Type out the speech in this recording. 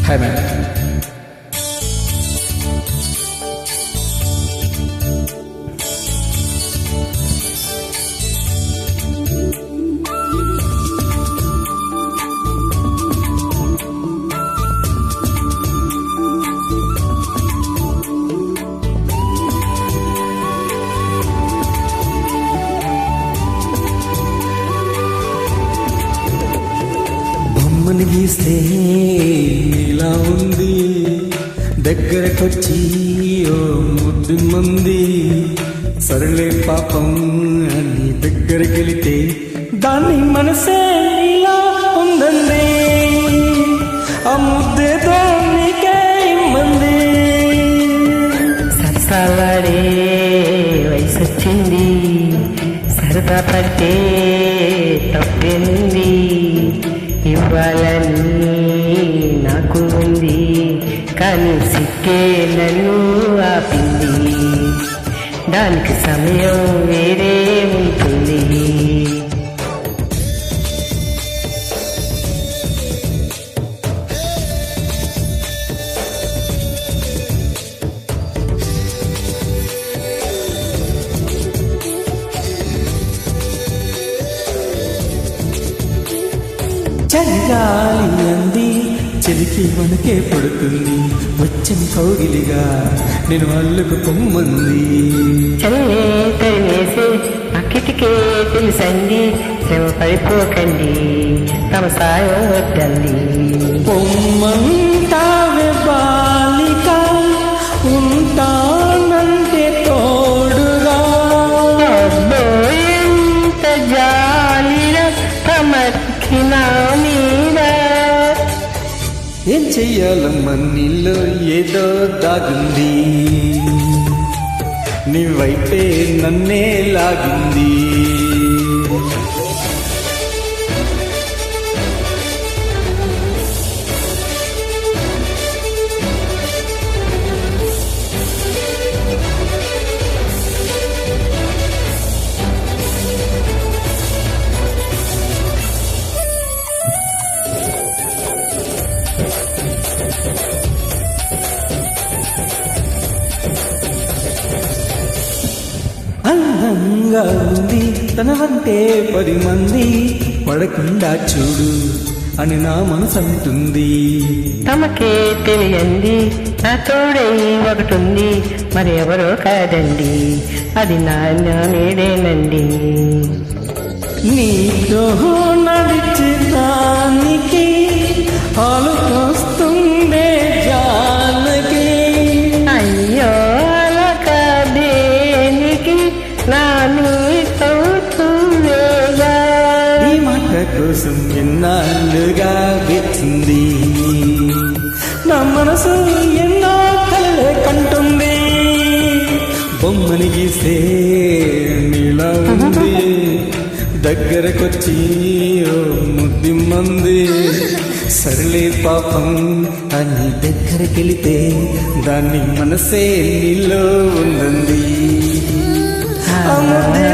Hi ma'am. బొమ్మని గీస్తే ఇలా ఉంది, దగ్గరకొచ్చి ఓ ముద్దు మంది. సరలే పాపం అని దగ్గరకెళితే దాని మనసే ఇలా ఉందండి. ఆ ముద్దేదో నీకే ఇమ్మంది. సరసాలాడే వయసొచ్చింది, సరదా పట్టే తప్పేనుంది. ఇవ్వాలని నాకు ఉంది, కానీ సిక్కే నన్ను ఆపింది. దానికి సమయం వేరే ఉంటుంది. చలిగాలి అంది, చెలికి మనకే పడుతుంది. వచ్చని కౌగిలిగా నేను అల్లుకు పొమ్మంది. చల్లే తరివేసి అక్కిటికే తెలుసండి, శ్రమ పడిపోకండి, తమ సాయం వద్దండి. పొమ్మంటావే బాలిక, ఉంటానంటే తోడుగా. ఎంత జాలిన తమకినా మీద. ఏం చెయ్యాలమ్మా, నీలో ఏదో దాగుంది. నీ వైపే నన్నే లాగింది. అందంగా ఉంది తన వంటే 10 మంది పడకుండా చూడు అని నా మనసు అంటుంది. తమకే తెలియంది నా తోడై ఒకటుంది, మరి ఎవరో కాదండి, అది నా నేడేనండి. నీతో నడిచేదానికి ఆలోచిస్తుండే జానకి. అయ్యో అలకాదేనికి నాను తోచువేగా. ఈ మాట కోసం ఎన్నాళ్ళుగా వెచ్చింది. నా మనసు ఎన్నో కలలే కంటుంది. బొమ్మని గీస్తే నీలా ఉంది, దగ్గరకొచ్చి ఓ ముద్ది మంది. సరలే పాపం అని దగ్గరకెళితే దాన్ని మనసే నీలో ఉందండి. ఆ ముద్దే